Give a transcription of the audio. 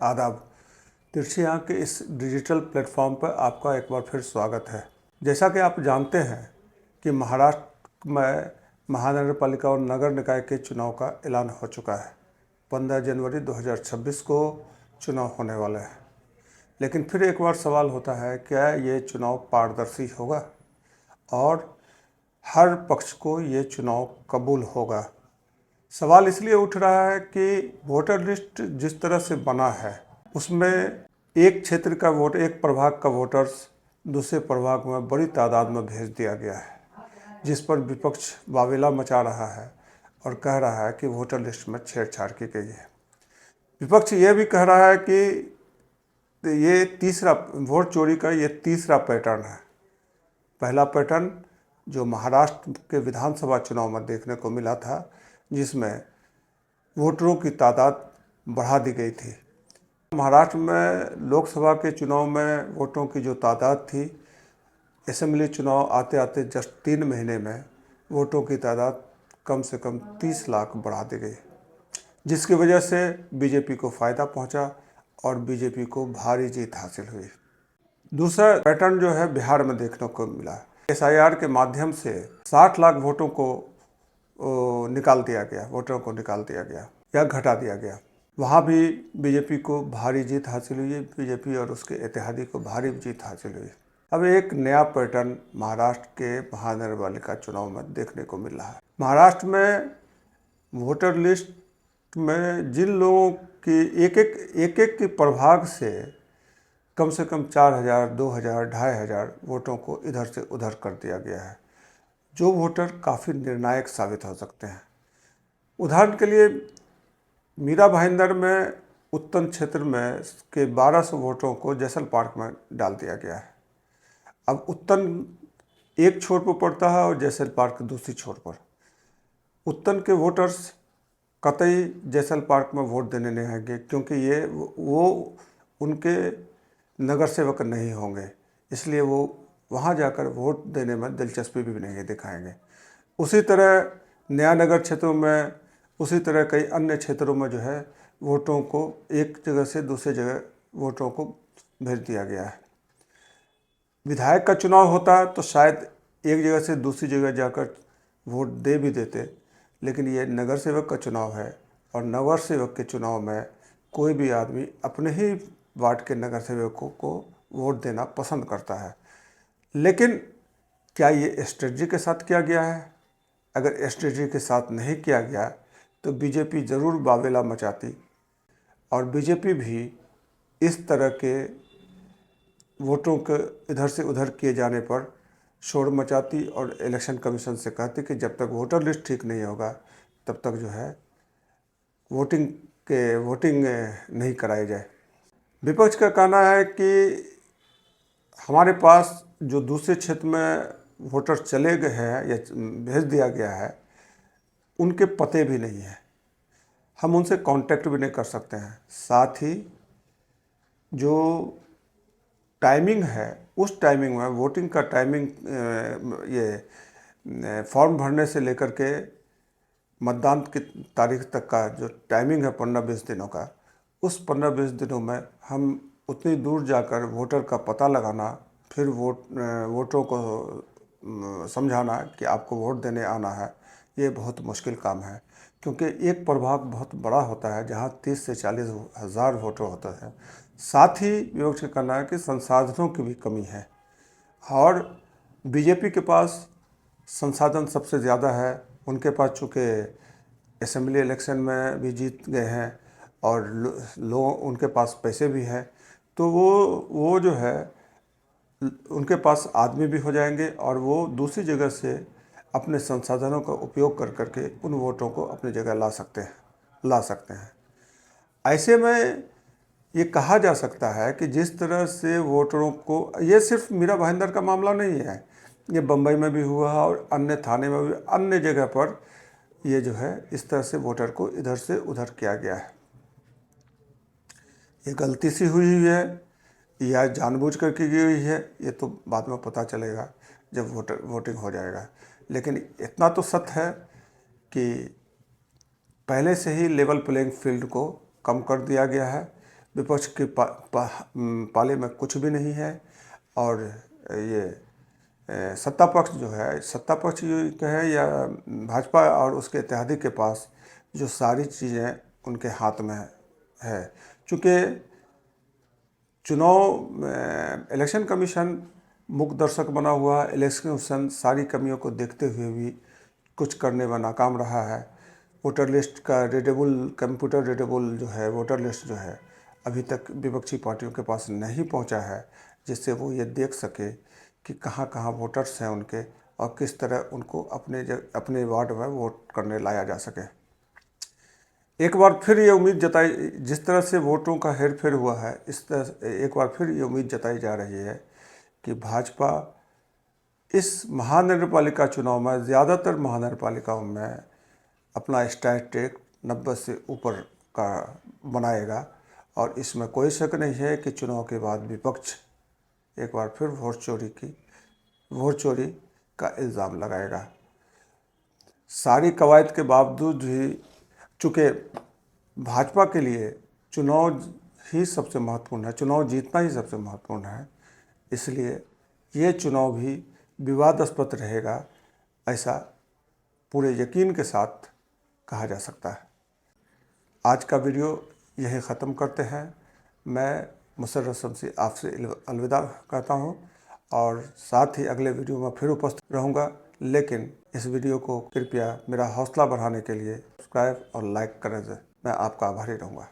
आदाब। तिरछी आंख के इस डिजिटल प्लेटफॉर्म पर आपका एक बार फिर स्वागत है। जैसा कि आप जानते हैं कि महाराष्ट्र में महानगर पालिका और नगर निकाय के चुनाव का ऐलान हो चुका है। 15 जनवरी 2026 को चुनाव होने वाला है। लेकिन फिर एक बार सवाल होता है, क्या ये चुनाव पारदर्शी होगा और हर पक्ष को ये चुनाव कबूल होगा? सवाल इसलिए उठ रहा है कि वोटर लिस्ट जिस तरह से बना है उसमें एक क्षेत्र का वोट, एक प्रभाग का वोटर्स दूसरे प्रभाग में बड़ी तादाद में भेज दिया गया है, जिस पर विपक्ष वावेला मचा रहा है और कह रहा है कि वोटर लिस्ट में छेड़छाड़ की गई है। विपक्ष ये भी कह रहा है कि ये तीसरा वोट चोरी का ये तीसरा पैटर्न है। पहला पैटर्न जो महाराष्ट्र के विधानसभा चुनाव में देखने को मिला था, जिसमें वोटरों की तादाद बढ़ा दी गई थी। महाराष्ट्र में लोकसभा के चुनाव में वोटों की जो तादाद थी, असेंबली चुनाव आते आते जस्ट 3 महीने में वोटों की तादाद कम से कम 30 लाख बढ़ा दी गई, जिसकी वजह से बीजेपी को फ़ायदा पहुंचा और बीजेपी को भारी जीत हासिल हुई। दूसरा पैटर्न जो है बिहार में देखने को मिला। SIR के माध्यम से 60 लाख वोटों को निकाल दिया गया, वोटरों को निकाल दिया गया या घटा दिया गया। वहाँ भी बीजेपी को भारी जीत हासिल हुई। बीजेपी और उसके इत्तेहादी को भारी जीत हासिल हुई। अब एक नया पैटर्न महाराष्ट्र के महानगर पालिका चुनाव में देखने को मिल रहा है। महाराष्ट्र में वोटर लिस्ट में जिन लोगों की एक एक के प्रभाग से कम 4,000, 2,000, 2,500 वोटों को इधर से उधर कर दिया गया है, जो वोटर काफ़ी निर्णायक साबित हो सकते हैं। उदाहरण के लिए मीरा भाईंदर में उत्तन क्षेत्र में के 1200 वोटों को जैसल पार्क में डाल दिया गया है। अब उत्तन एक छोर पर पड़ता है और जैसल पार्क दूसरी छोर पर। उत्तन के वोटर्स कतई जैसल पार्क में वोट देने नहीं आएंगे, क्योंकि ये वो उनके नगर सेवक नहीं होंगे, इसलिए वो वहाँ जाकर वोट देने में दिलचस्पी भी नहीं दिखाएंगे। उसी तरह नया नगर क्षेत्रों में, उसी तरह कई अन्य क्षेत्रों में जो है वोटों को एक जगह से दूसरे जगह वोटों को भेज दिया गया है। विधायक का चुनाव होता तो शायद एक जगह से दूसरी जगह जाकर वोट दे भी देते, लेकिन ये नगर सेवक का चुनाव है और नगर सेवक के चुनाव में कोई भी आदमी अपने ही वार्ड के नगर सेवकों को वोट देना पसंद करता है। लेकिन क्या ये स्ट्रेटजी के साथ किया गया है? अगर स्ट्रेटजी के साथ नहीं किया गया तो बीजेपी ज़रूर वावेला मचाती और बीजेपी भी इस तरह के वोटों के इधर से उधर किए जाने पर शोर मचाती और इलेक्शन कमीशन से कहती कि जब तक वोटर लिस्ट ठीक नहीं होगा तब तक जो है वोटिंग नहीं कराई जाए। विपक्ष का कहना है कि हमारे पास जो दूसरे क्षेत्र में वोटर चले गए हैं या भेज दिया गया है, उनके पते भी नहीं हैं, हम उनसे कांटेक्ट भी नहीं कर सकते हैं। साथ ही जो टाइमिंग है, उस टाइमिंग में वोटिंग का टाइमिंग, ये फॉर्म भरने से लेकर के मतदान की तारीख तक का जो टाइमिंग है 15-20 दिनों का, उस 15-20 दिनों में हम उतनी दूर जाकर वोटर का पता लगाना, फिर वोटरों को समझाना कि आपको वोट देने आना है, ये बहुत मुश्किल काम है। क्योंकि एक प्रभाग बहुत बड़ा होता है जहाँ 30 से 40 हज़ार वोटर होते हैं। साथ ही विपक्ष का कहना है कि संसाधनों की भी कमी है और बीजेपी के पास संसाधन सबसे ज़्यादा है। उनके पास चूँकि असेंबली इलेक्शन में भी जीत गए हैं और उनके पास पैसे भी हैं, तो वो जो है उनके पास आदमी भी हो जाएंगे और वो दूसरी जगह से अपने संसाधनों का उपयोग कर करके उन वोटों को अपनी जगह ला सकते हैं। ऐसे में ये कहा जा सकता है कि जिस तरह से वोटरों को, ये सिर्फ मीरा भाईंदर का मामला नहीं है, ये बम्बई में भी हुआ और अन्य थाने में भी, अन्य जगह पर ये जो है इस तरह से वोटर को इधर से उधर किया गया है। ये गलती से हुई है या जानबूझ कर की गई है, ये तो बाद में पता चलेगा जब वोटिंग हो जाएगा। लेकिन इतना तो सत्य है कि पहले से ही लेवल प्लेइंग फील्ड को कम कर दिया गया है। विपक्ष के पाले में कुछ भी नहीं है। और ये सत्ता पक्ष जो है, सत्ता पक्ष है या भाजपा और उसके इत्यादि के पास जो सारी चीज़ें उनके हाथ में है। चूँकि चुनाव इलेक्शन कमीशन मूक दर्शक बना हुआ, इलेक्शन कमीशन सारी कमियों को देखते हुए भी कुछ करने में नाकाम रहा है। वोटर लिस्ट का कंप्यूटर रीडेबल जो है वोटर लिस्ट जो है अभी तक विपक्षी पार्टियों के पास नहीं पहुंचा है, जिससे वो ये देख सके कि कहां कहां वोटर्स हैं उनके और किस तरह उनको अपने वार्ड में वोट करने लाया जा सके। एक बार फिर ये उम्मीद जताई, जिस तरह से वोटों का हेरफेर हुआ है, इस तरह एक बार फिर ये उम्मीद जताई जा रही है कि भाजपा इस महानगरपालिका चुनाव में, ज़्यादातर महानगरपालिकाओं में अपना स्टैटिक 90 से ऊपर का बनाएगा। और इसमें कोई शक नहीं है कि चुनाव के बाद विपक्ष एक बार फिर वोट चोरी का इल्ज़ाम लगाएगा। सारी कवायद के बावजूद भी चूँकि भाजपा के लिए चुनाव ही सबसे महत्वपूर्ण है, चुनाव जीतना ही सबसे महत्वपूर्ण है, इसलिए ये चुनाव भी विवादास्पद रहेगा, ऐसा पूरे यकीन के साथ कहा जा सकता है। आज का वीडियो यही ख़त्म करते हैं। मैं मुशर्रफ शमसी आपसे अलविदा कहता हूँ और साथ ही अगले वीडियो में फिर उपस्थित रहूँगा। लेकिन इस वीडियो को कृपया मेरा हौसला बढ़ाने के लिए सब्सक्राइब और लाइक करें। मैं आपका आभारी रहूँगा।